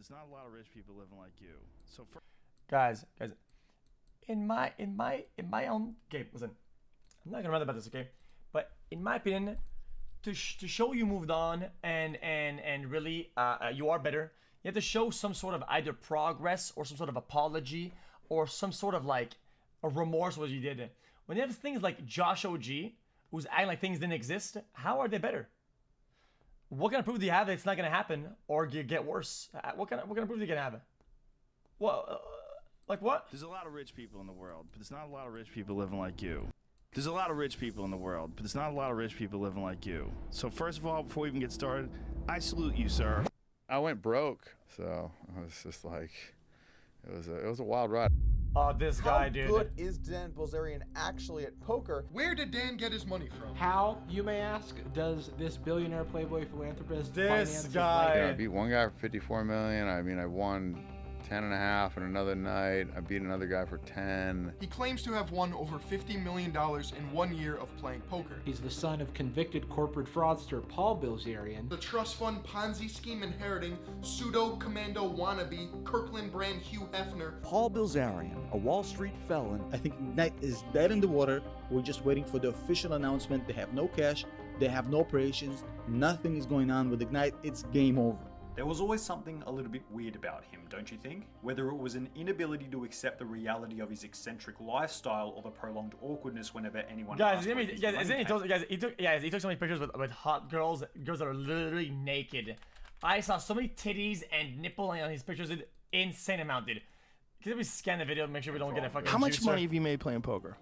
there's not a lot of rich people living like you. So guys, in my own, okay, listen, I'm not gonna rant about this, okay, but in my opinion, to show you moved on and really you are better, you have to show some sort of either progress or some sort of apology or some sort of like a remorse for what you did. When you have things like Josh OG, who's acting like things didn't exist, how are they better? What kind of proof do you have that it's not gonna happen or get worse? What kind of proof do you gonna have? Well, like what? there's a lot of rich people in the world, but there's not a lot of rich people living like you. There's a lot of rich people in the world, but there's not a lot of rich people living like you. So first of all, before we even get started, I salute you, sir. I went broke, so I was just like, it was a wild ride. Oh, this guy, dude. How good is Dan Bilzerian actually at poker? Where did Dan get his money from? How, you may ask, does this billionaire playboy philanthropist This finance guy. Yeah, I beat one guy for 54 million. I mean, I won 10 and a half in another night. I beat another guy for 10. He claims to have won over $50 million in 1 year of playing poker. He's the son of convicted corporate fraudster Paul Bilzerian. The trust fund Ponzi scheme inheriting pseudo-commando wannabe Kirkland brand Hugh Hefner. Paul Bilzerian, a Wall Street felon. I think Ignite is dead in the water. We're just waiting for the official announcement. They have no cash, they have no operations, nothing is going on with Ignite. It's game over. There was always something a little bit weird about him, don't you think? Whether it was an inability to accept the reality of his eccentric lifestyle or the prolonged awkwardness whenever anyone asked where his money came. He took so many pictures with hot girls that are literally naked. I saw so many titties and nipple on his pictures, an insane amount, dude. Can we scan the video and make sure we don't get a fucking How much juicer? money have you made playing poker?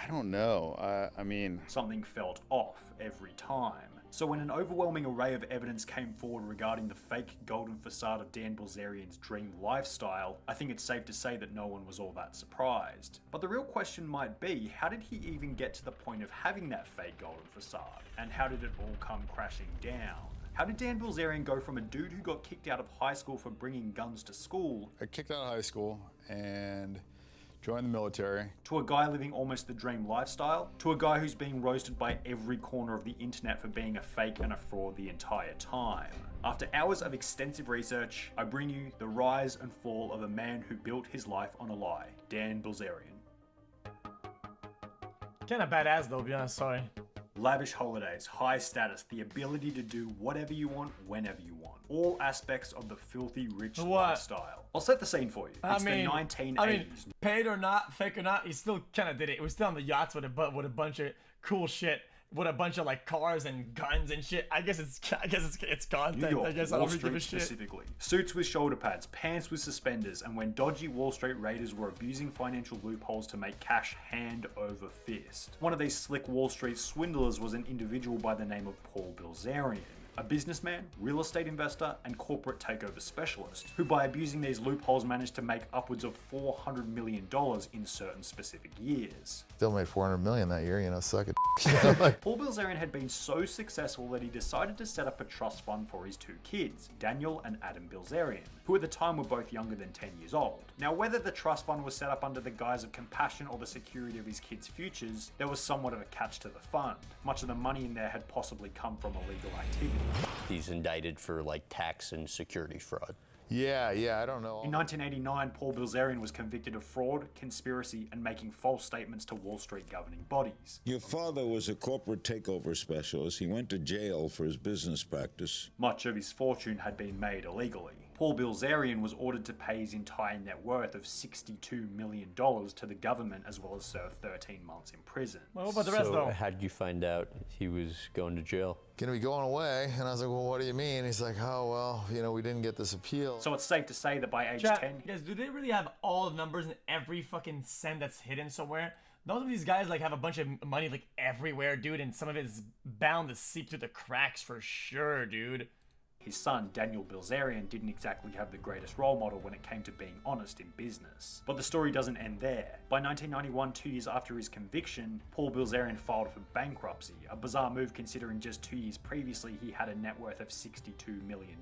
I don't know. I mean, Something felt off every time. So when an overwhelming array of evidence came forward regarding the fake golden facade of Dan Bilzerian's dream lifestyle, I think it's safe to say that no one was all that surprised. But the real question might be, how did he even get to the point of having that fake golden facade? And how did it all come crashing down? How did Dan Bilzerian go from a dude who got kicked out of high school for bringing guns to school I kicked out of high school and joined the military. to a guy living almost the dream lifestyle, to a guy who's being roasted by every corner of the internet for being a fake and a fraud the entire time? After hours of extensive research, I bring you the rise and fall of a man who built his life on a lie, Dan Bilzerian. Kinda badass though, to be honest, sorry. Lavish holidays, high status, the ability to do whatever you want, whenever you want. All aspects of the filthy rich lifestyle. I'll set the scene for you. It's the 1980s. Paid or not, fake or not, he still kind of did it. He was still on the yachts with a bunch of cool shit, with a bunch of like cars and guns and shit. I guess it's content. New York, I guess Wall I don't give a Street shit. specifically. Suits with shoulder pads, pants with suspenders, and when dodgy Wall Street raiders were abusing financial loopholes to make cash hand over fist. One of these slick Wall Street swindlers was an individual by the name of Paul Bilzerian, a businessman, real estate investor, and corporate takeover specialist, who by abusing these loopholes managed to make upwards of $400 million in certain specific years. Still made 400 million that year, you know, suck it. Paul Bilzerian had been so successful that he decided to set up a trust fund for his two kids, Daniel and Adam Bilzerian, who at the time were both younger than 10 years old. Now, whether the trust fund was set up under the guise of compassion or the security of his kids' futures, there was somewhat of a catch to the fund. Much of the money in there had possibly come from illegal activity. He's indicted for like tax and security fraud. Yeah, I don't know. In 1989, Paul Bilzerian was convicted of fraud, conspiracy, and making false statements to Wall Street governing bodies. Your father was a corporate takeover specialist. He went to jail for his business practice. Much of his fortune had been made illegally. Paul Bilzerian was ordered to pay his entire net worth of $62 million to the government, as well as serve 13 months in prison. Well, what about the rest though? How did you find out he was going to jail? Gonna be going away. And I was like, well, what do you mean? He's like, oh, well, you know, we didn't get this appeal. So it's safe to say that by age Chat, 10... guys, do they really have all the numbers in every fucking cent that's hidden somewhere? None of these guys like have a bunch of money like everywhere, dude, and some of it is bound to seep through the cracks for sure, dude. His son, Daniel Bilzerian, didn't exactly have the greatest role model when it came to being honest in business. But the story doesn't end there. By 1991, 2 years after his conviction, Paul Bilzerian filed for bankruptcy, a bizarre move considering just 2 years previously he had a net worth of $62 million.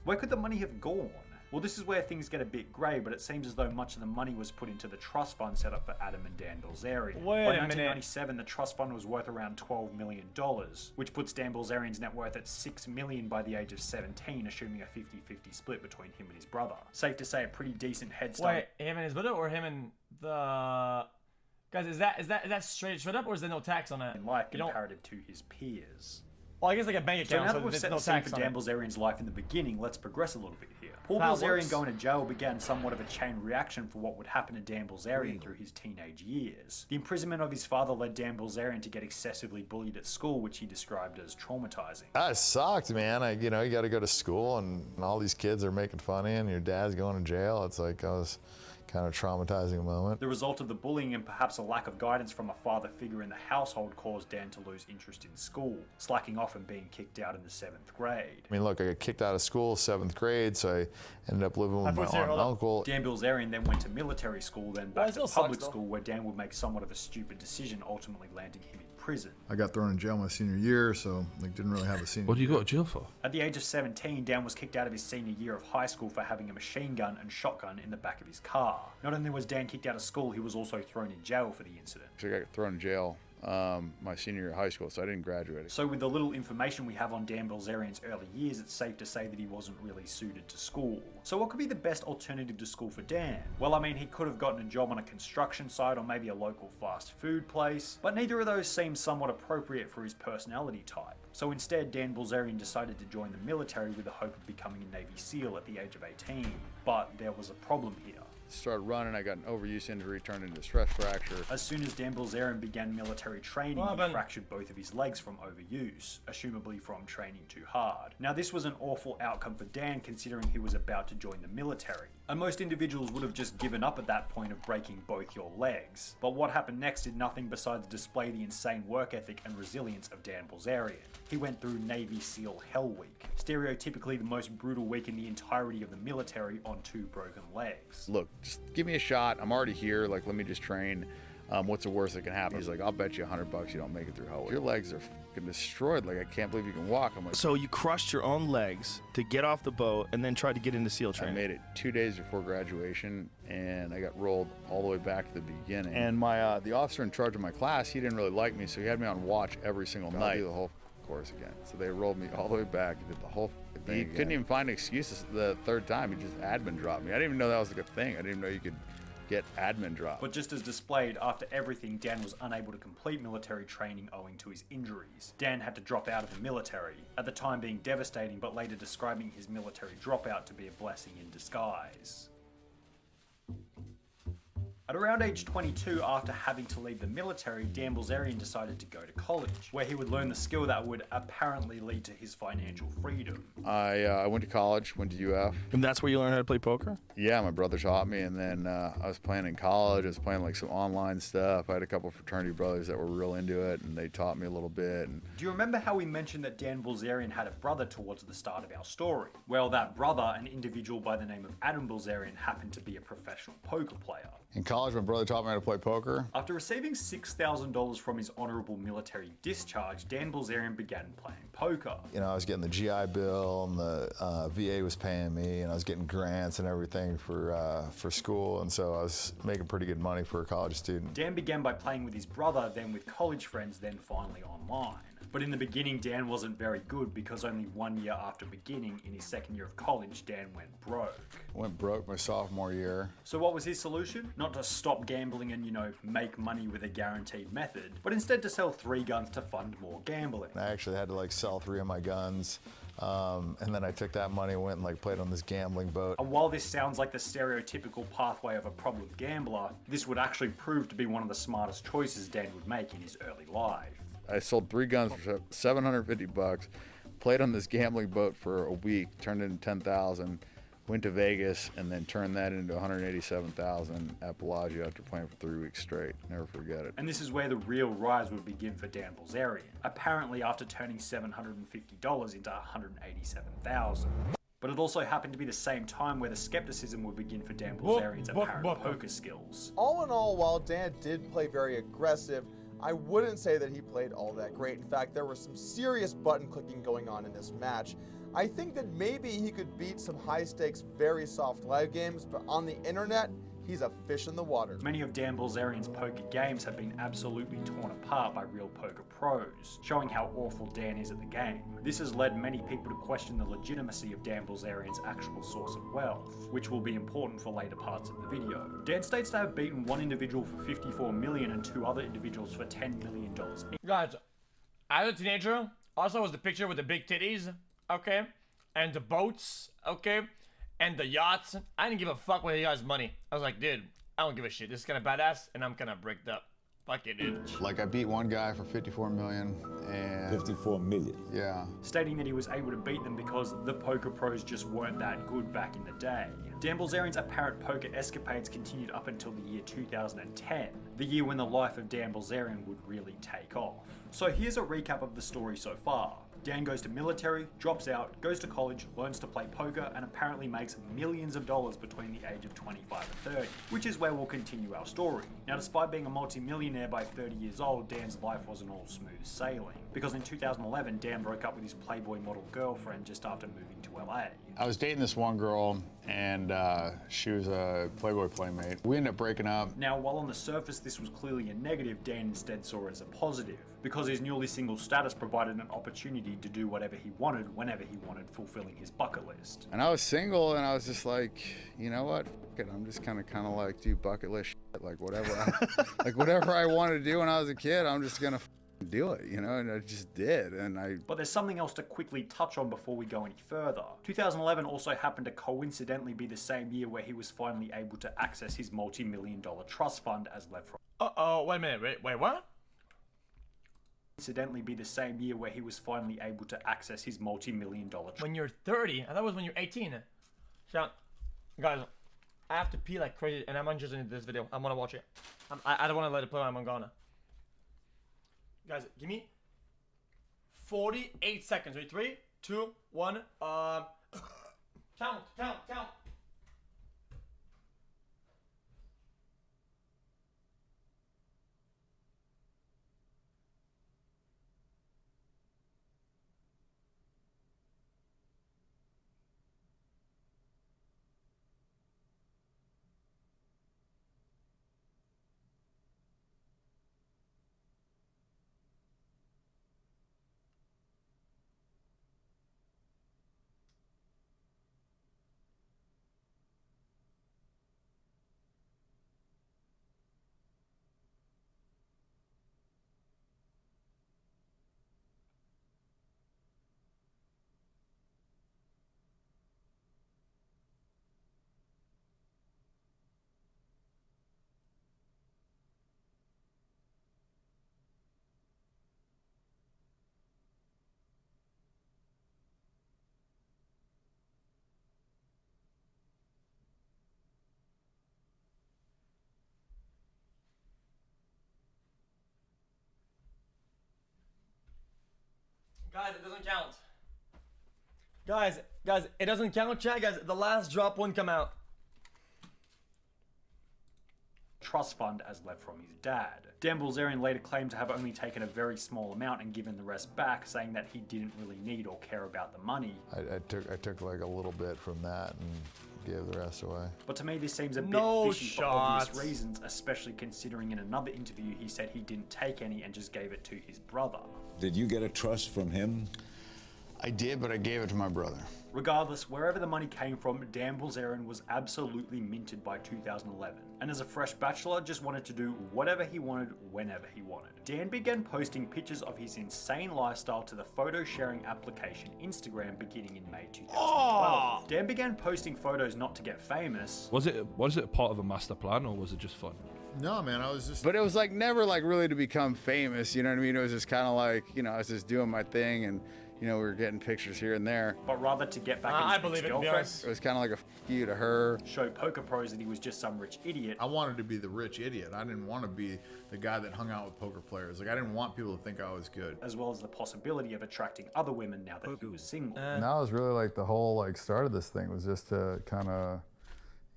Where could the money have gone? Well, this is where things get a bit grey, but it seems as though much of the money was put into the trust fund set up for Adam and Dan Bilzerian. Wait By a minute. 1997, the trust fund was worth around $12 million, which puts Dan Bilzerian's net worth at $6 million by the age of 17, assuming a 50-50 split between him and his brother. Safe to say a pretty decent head start. Wait, him and his brother, or him and the guys? Is that straight up, or is there no tax on that? In life You don't- comparative to his peers. Well, I guess like a bank So account, now so, that we've there's set no the scene tax for on Dan it. Bilzerian's life in the beginning, let's progress a little bit here. Paul How it Bilzerian works. going to jail began somewhat of a chain reaction for what would happen to Dan Bilzerian through his teenage years. The imprisonment of his father led Dan Bilzerian to get excessively bullied at school, which he described as traumatizing. That sucked, man. You got to go to school and all these kids are making fun of you and your dad's going to jail. It's like, I was kind of traumatizing moment. The result of the bullying and perhaps a lack of guidance from a father figure in the household caused Dan to lose interest in school, slacking off and being kicked out in the 7th grade. I mean, look, I got kicked out of school 7th grade, so I ended up living with my aunt and uncle. Dan Bilzerian then went to military school, then Well, back it to still sucks, public though. school, where Dan would make somewhat of a stupid decision, ultimately landing him in prison. I got thrown in jail my senior year, so didn't really have a senior. What do you go to jail for? At the age of 17, Dan was kicked out of his senior year of high school for having a machine gun and shotgun in the back of his car. Not only was Dan kicked out of school, he was also thrown in jail for the incident. So I got thrown in jail my senior year of high school, so I didn't graduate. So with the little information we have on Dan Bilzerian's early years, it's safe to say that he wasn't really suited to school. So what could be the best alternative to school for Dan? Well, I mean, he could have gotten a job on a construction site or maybe a local fast food place, but neither of those seemed somewhat appropriate for his personality type. So instead, Dan Bilzerian decided to join the military with the hope of becoming a Navy SEAL at the age of 18. But there was a problem here. Started running, I got an overuse injury, turned into a stress fracture. As soon as Dan Bilzerian began military training, he fractured both of his legs from overuse, assumably from training too hard. Now this was an awful outcome for Dan considering he was about to join the military. And most individuals would have just given up at that point of breaking both your legs. But what happened next did nothing besides display the insane work ethic and resilience of Dan Bilzerian. He went through Navy SEAL Hell Week, stereotypically the most brutal week in the entirety of the military on 2 broken legs. Look, just give me a shot. I'm already here. Like, let me just train. What's the worst that can happen? He's like, I'll bet you $100 you don't make it through Hell Week. Your legs are fucking destroyed. Like, I can't believe you can walk. I'm like, So you crushed your own legs to get off the boat and then tried to get into SEAL I training. made it 2 days before graduation, and I got rolled all the way back to the beginning. And my the officer in charge of my class, he didn't really like me, so he had me on watch every single night. Do the whole course again. So they rolled me all the way back and did the whole thing. He couldn't even find excuses the 3rd time. He just admin dropped me. I didn't even know that was like a thing. I didn't even know you could get admin dropped. But just as displayed, after everything, Dan was unable to complete military training owing to his injuries. Dan had to drop out of the military, at the time being devastating, but later describing his military dropout to be a blessing in disguise. At around age 22, after having to leave the military, Dan Bilzerian decided to go to college, where he would learn the skill that would apparently lead to his financial freedom. I went to college, went to UF. And that's where you learned how to play poker? Yeah, my brother taught me, and then I was playing in college. I was playing like some online stuff. I had a couple fraternity brothers that were real into it, and they taught me a little bit. And do you remember how we mentioned that Dan Bilzerian had a brother towards the start of our story? Well, that brother, an individual by the name of Adam Bilzerian, happened to be a professional poker player. In college, my brother taught me how to play poker. After receiving $6,000 from his honorable military discharge, Dan Bilzerian began playing poker. You know, I was getting the GI Bill, and the VA was paying me, and I was getting grants and everything for school, and so I was making pretty good money for a college student. Dan began by playing with his brother, then with college friends, then finally online. But in the beginning, Dan wasn't very good because only 1 year after beginning, in his 2nd year of college, Dan went broke. Went broke my sophomore year. So what was his solution? Not to stop gambling and, make money with a guaranteed method, but instead to sell 3 guns to fund more gambling. I actually had to sell 3 of my guns. And then I took that money and went and played on this gambling boat. And while this sounds like the stereotypical pathway of a problem gambler, this would actually prove to be one of the smartest choices Dan would make in his early life. I sold 3 guns for $750, played on this gambling boat for a week, turned it into $10,000, went to Vegas, and then turned that into $187,000 at Bellagio after playing for 3 weeks straight. Never forget it. And this is where the real rise would begin for Dan Bilzerian, apparently after turning $750 into $187,000. But it also happened to be the same time where the skepticism would begin for Dan Bilzerian's apparent poker skills. All in all, while Dan did play very aggressive, I wouldn't say that he played all that great. In fact, there was some serious button clicking going on in this match. I think that maybe he could beat some high-stakes, very soft live games, but on the internet, he's a fish in the water. Many of Dan Bilzerian's poker games have been absolutely torn apart by real poker pros, showing how awful Dan is at the game. This has led many people to question the legitimacy of Dan Bilzerian's actual source of wealth, which will be important for later parts of the video. Dan states to have beaten one individual for $54 million and 2 other individuals for $10 million each. Guys, as a teenager, also was the picture with the big titties, okay? And the boats, okay? And the yachts. I didn't give a fuck with the guy's money. I was like, dude, I don't give a shit. This is kind of badass, and I'm kind of bricked up. Fuck it, dude. Like, I beat one guy for $54 million, and... 54 million. Yeah. Stating that he was able to beat them because the poker pros just weren't that good back in the day. Dan Bilzerian's apparent poker escapades continued up until the year 2010, the year when the life of Dan Bilzerian would really take off. So here's a recap of the story so far. Dan goes to military, drops out, goes to college, learns to play poker, and apparently makes millions of dollars between the age of 25 and 30, which is where we'll continue our story. Now, despite being a multi-millionaire by 30 years old, Dan's life wasn't all smooth sailing, because in 2011, Dan broke up with his Playboy model girlfriend just after moving to LA. I was dating this one girl, and she was a Playboy playmate. We ended up breaking up. Now, while on the surface this was clearly a negative, Dan instead saw it as a positive, because his newly single status provided an opportunity to do whatever he wanted, whenever he wanted, fulfilling his bucket list. And I was single, and I was just like, you know what? F it. I'm just kind of like do bucket list shit, like whatever, like whatever I wanted to do when I was a kid. I'm just gonna do it, you know, and I just did, But there's something else to quickly touch on before we go any further. 2011 also happened to coincidentally be the same year where he was finally able to access his multi-million-dollar trust fund as left from. Wait a minute, wait, what? Incidentally be the same year where he was finally able to access his multi-million-dollar trust. When you're 30, I thought it was when you're 18. So, guys, I have to pee like crazy, and I'm interested in this video. I want to watch it. I don't want to let it play when I'm gone. Guys, give me 48 seconds. Wait, 3, 2, 1. Count. Guys, it doesn't count. Guys, it doesn't count, chat. Guys, the last drop won't come out. Trust fund as left from his dad. Dan Bilzerian later claimed to have only taken a very small amount and given the rest back, saying that he didn't really need or care about the money. I took like a little bit from that and gave the rest away. But to me, this seems a bit fishy for obvious reasons, especially considering in another interview he said he didn't take any and just gave it to his brother. Did you get a trust from him? I did, but I gave it to my brother. Regardless, wherever the money came from, Dan Bilzerian was absolutely minted by 2011. And as a fresh bachelor, just wanted to do whatever he wanted, whenever he wanted. Dan began posting pictures of his insane lifestyle to the photo sharing application Instagram beginning in May 2012. Dan began posting photos not to get famous. Was it part of a master plan, or was it just fun? No, man, I was just... But it was like never like really to become famous, you know what I mean? It was just kind of like, you know, I was just doing my thing, and you know, we were getting pictures here and there. But rather to get back into his girlfriend. It was kind of like a f you to her. Show poker pros that he was just some rich idiot. I wanted to be the rich idiot. I didn't want to be the guy that hung out with poker players. Like, I didn't want people to think I was good. As well as the possibility of attracting other women now that he was single. And that was really like the whole like start of this thing, was just to kind of,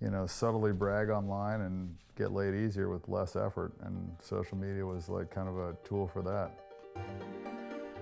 you know, subtly brag online and get laid easier with less effort. And social media was like kind of a tool for that.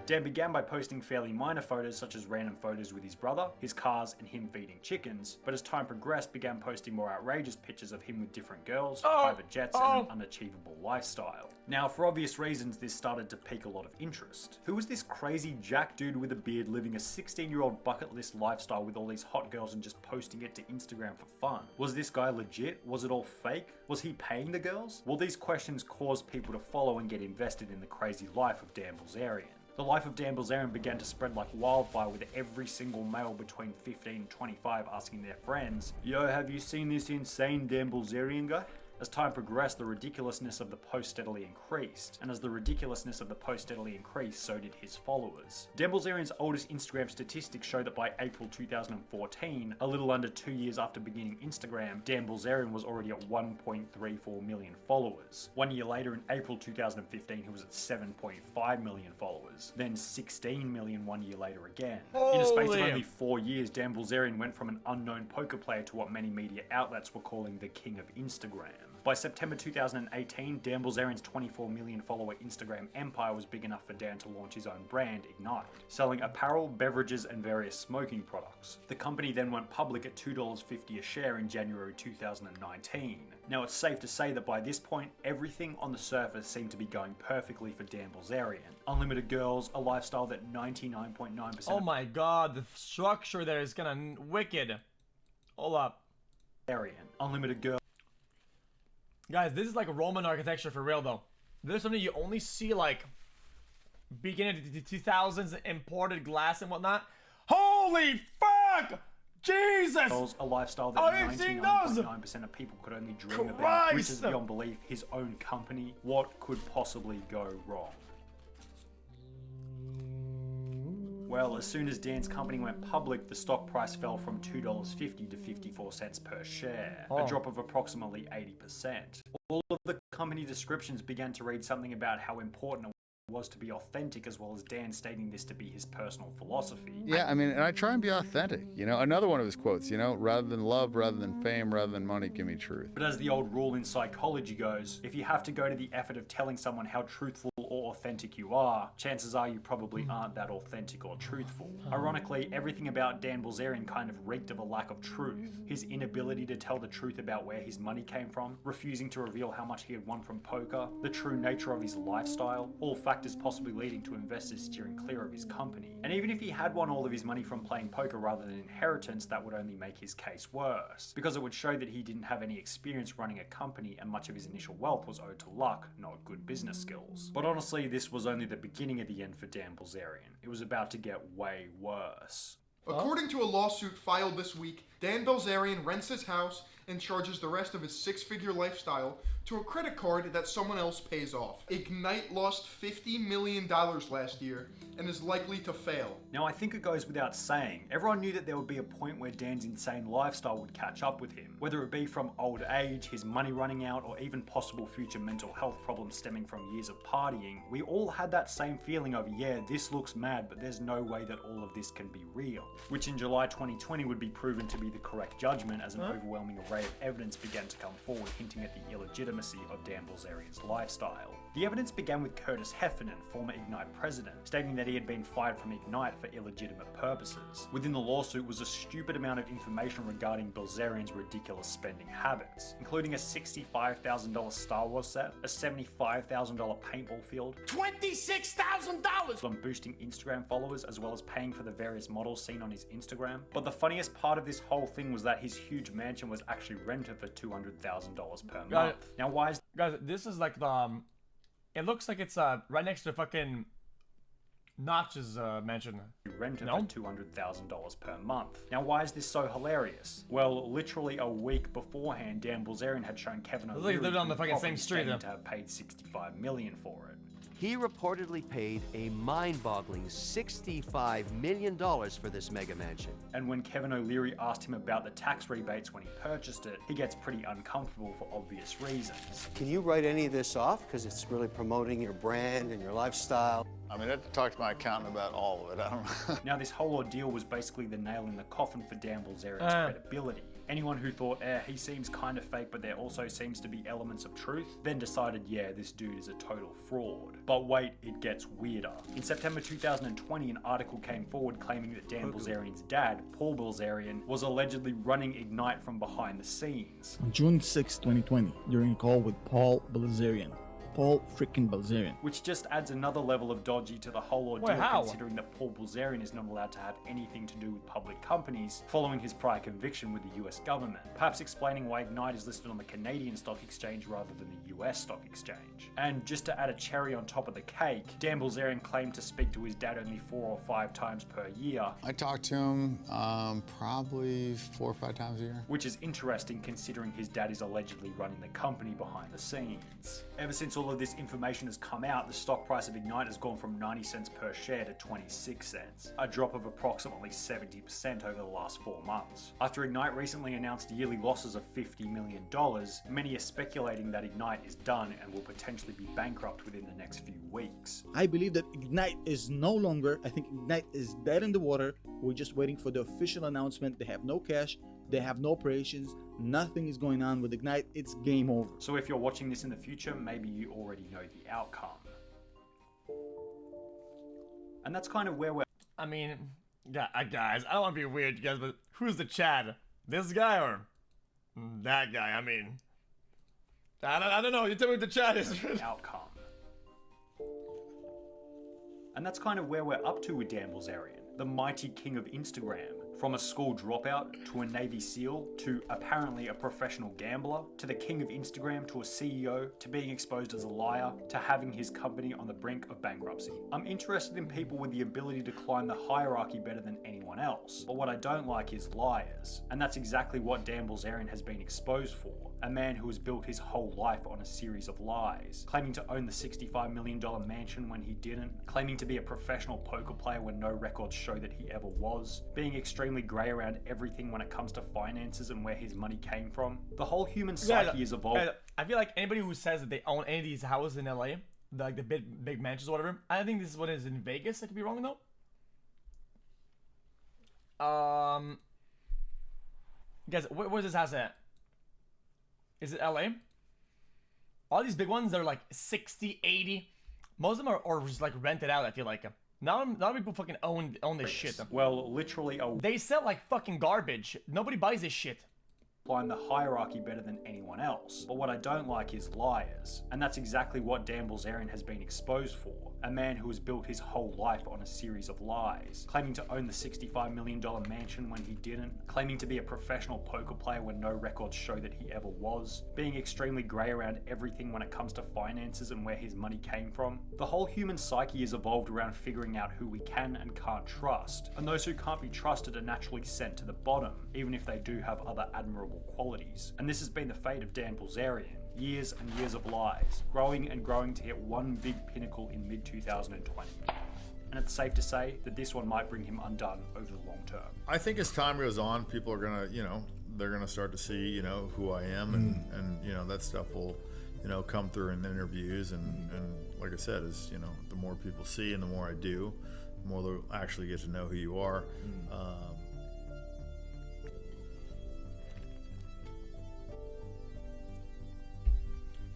Dan began by posting fairly minor photos such as random photos with his brother, his cars, and him feeding chickens, but as time progressed began posting more outrageous pictures of him with different girls, private jets, and an unachievable lifestyle. Now, for obvious reasons, this started to pique a lot of interest. Who was this crazy jack dude with a beard living a 16-year-old bucket list lifestyle with all these hot girls and just posting it to Instagram for fun? Was this guy legit? Was it all fake? Was he paying the girls? Well, these questions caused people to follow and get invested in the crazy life of Dan Bilzerian. The life of Dan Bilzerian began to spread like wildfire, with every single male between 15 and 25 asking their friends, "Yo, have you seen this insane Dan Bilzerian guy?" As time progressed, the ridiculousness of the post steadily increased, and as the ridiculousness of the post steadily increased, so did his followers. Dan Bilzerian's oldest Instagram statistics show that by April 2014, a little under 2 years after beginning Instagram, Dan Bilzerian was already at 1.34 million followers. 1 year later, in April 2015, he was at 7.5 million followers, then 16 million 1 year later again. In a space of only 4 years, Dan Bilzerian went from an unknown poker player to what many media outlets were calling the king of Instagram. By September 2018, Dan Bilzerian's 24 million follower Instagram empire was big enough for Dan to launch his own brand, Ignite, selling apparel, beverages, and various smoking products. The company then went public at $2.50 a share in January 2019. Now, it's safe to say that by this point, everything on the surface seemed to be going perfectly for Dan Bilzerian. Unlimited girls, a lifestyle that 99.9%. Oh my god, the structure there is gonna wicked. Hold up. Unlimited girls. Guys, this is like Roman architecture for real though. This is something you only see like beginning of the 2000s, imported glass and whatnot. Holy fuck! Jesus! A lifestyle that 99.9% of people could only dream about, which is beyond belief his own company. What could possibly go wrong? Well, as soon as Dan's company went public, the stock price fell from $2.50 to 54 cents per share, a drop of approximately 80%. All of the company descriptions began to read something about how important it was to be authentic, as well as Dan stating this to be his personal philosophy. Yeah, I mean, and I try and be authentic. You know, another one of his quotes, you know, rather than love, rather than fame, rather than money, give me truth. But as the old rule in psychology goes, if you have to go to the effort of telling someone how truthful or authentic you are, chances are you probably aren't that authentic or truthful. Ironically, everything about Dan Bilzerian kind of reeked of a lack of truth. His inability to tell the truth about where his money came from, refusing to reveal how much he had won from poker, the true nature of his lifestyle, all factors possibly leading to investors steering clear of his company. And even if he had won all of his money from playing poker rather than inheritance, that would only make his case worse, because it would show that he didn't have any experience running a company and much of his initial wealth was owed to luck, not good business skills. But honestly, this was only the beginning of the end for Dan Bilzerian. It was about to get way worse. According to a lawsuit filed this week, Dan Bilzerian rents his house and charges the rest of his six-figure lifestyle to a credit card that someone else pays off. Ignite lost $50 million last year and is likely to fail. Now, I think it goes without saying, everyone knew that there would be a point where Dan's insane lifestyle would catch up with him, whether it be from old age, his money running out, or even possible future mental health problems stemming from years of partying. We all had that same feeling of, yeah, this looks mad, but there's no way that all of this can be real. Which in July 2020 would be proven to be the correct judgment, as an overwhelming array of evidence began to come forward, hinting at the illegitimacy of Dan Bilzerian's lifestyle. The evidence began with Curtis Heffernan, former Ignite president, stating that he had been fired from Ignite for illegitimate purposes. Within the lawsuit was a stupid amount of information regarding Bilzerian's ridiculous spending habits, including a $65,000 Star Wars set, a $75,000 paintball field, $26,000 on boosting Instagram followers, as well as paying for the various models seen on his Instagram. But the funniest part of this whole thing was that his huge mansion was actually rented for $200,000 per month. Now, why is... Guys, this is like the... it looks like it's right next to fucking Notch's mansion. Rented for $200,000 per month. Now, why is this so hilarious? Well, literally a week beforehand, Dan Bilzerian had shown Kevin O'Leary lived on the fucking same street to have paid $65 million for it. He reportedly paid a mind-boggling $65 million for this mega mansion. And when Kevin O'Leary asked him about the tax rebates when he purchased it, he gets pretty uncomfortable for obvious reasons. Can you write any of this off? Because it's really promoting your brand and your lifestyle. I mean, I had to talk to my accountant about all of it. I don't know. Now, this whole ordeal was basically the nail in the coffin for Dan Bilzerian's credibility. Anyone who thought, he seems kind of fake, but there also seems to be elements of truth, then decided, yeah, this dude is a total fraud. But wait, it gets weirder. In September 2020, an article came forward claiming that Dan Bilzerian's dad, Paul Bilzerian, was allegedly running Ignite from behind the scenes. On June 6, 2020, during a call with Paul Bilzerian. Paul freaking Bilzerian. Which just adds another level of dodgy to the whole ordeal, considering that Paul Bilzerian is not allowed to have anything to do with public companies following his prior conviction with the US government. Perhaps explaining why Ignite is listed on the Canadian Stock Exchange rather than the US Stock Exchange. And just to add a cherry on top of the cake, Dan Bilzerian claimed to speak to his dad only 4 or 5 times per year. I talk to him probably 4 or 5 times a year. Which is interesting considering his dad is allegedly running the company behind the scenes. Ever since all of this information has come out, the stock price of Ignite has gone from 90 cents per share to 26 cents, a drop of approximately 70% over the last 4 months. After Ignite recently announced yearly losses of $50 million, many are speculating that Ignite is done and will potentially be bankrupt within the next few weeks. I believe that Ignite is no longer, I think Ignite is dead in the water. We're just waiting for the official announcement. They have no cash, they have no operations, nothing is going on with Ignite, it's game over. So if you're watching this in the future, maybe you already know the outcome. And that's kind of where we're... I mean, guys, I don't want to be weird, guys, but who's the Chad? This guy or that guy? I mean, I don't know. You tell me what the Chad is. The outcome. And that's kind of where we're up to with Dan Bilzerian, the mighty king of Instagram. From a school dropout, to a Navy SEAL, to apparently a professional gambler, to the king of Instagram, to a CEO, to being exposed as a liar, to having his company on the brink of bankruptcy. I'm interested in people with the ability to climb the hierarchy better than anyone else, but what I don't like is liars. And that's exactly what Dan Bilzerian has been exposed for. A man who has built his whole life on a series of lies, claiming to own the $65 million mansion when he didn't, claiming to be a professional poker player when no records show that he ever was, being extremely grey around everything when it comes to finances and where his money came from. The whole human psyche is evolved. I feel like anybody who says that they own any of these houses in LA, like the big mansions or whatever, I think this is what is in Vegas. I could be wrong though. Guys, where's this house at? Is it LA? All these big ones, they're like 60, 80. Most of them are just like rented out, I feel like. Not a lot of people fucking own this shit. Well, literally they sell like fucking garbage. Nobody buys this shit. Climb the hierarchy better than anyone else. But what I don't like is liars. And that's exactly what Dan Bilzerian has been exposed for. A man who has built his whole life on a series of lies, claiming to own the $65 million mansion when he didn't, claiming to be a professional poker player when no records show that he ever was, being extremely grey around everything when it comes to finances and where his money came from. The whole human psyche is evolved around figuring out who we can and can't trust, and those who can't be trusted are naturally sent to the bottom, even if they do have other admirable qualities. And this has been the fate of Dan Bilzerian. Years and years of lies, growing and growing to hit one big pinnacle in mid-2020. And it's safe to say that this one might bring him undone over the long term. I think as time goes on, people are gonna, they're gonna start to see, who I am, and that stuff will, come through in interviews, and like I said, is the more people see and the more I do, the more they'll actually get to know who you are.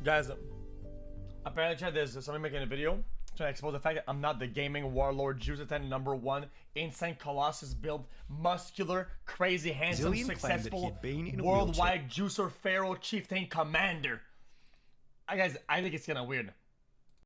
Guys, apparently there's somebody making a video trying to expose the fact that I'm not the gaming warlord Juice 10 #1 insane colossus build, muscular, crazy, handsome, successful, worldwide juicer pharaoh chieftain commander. Guys, I think it's kind of weird.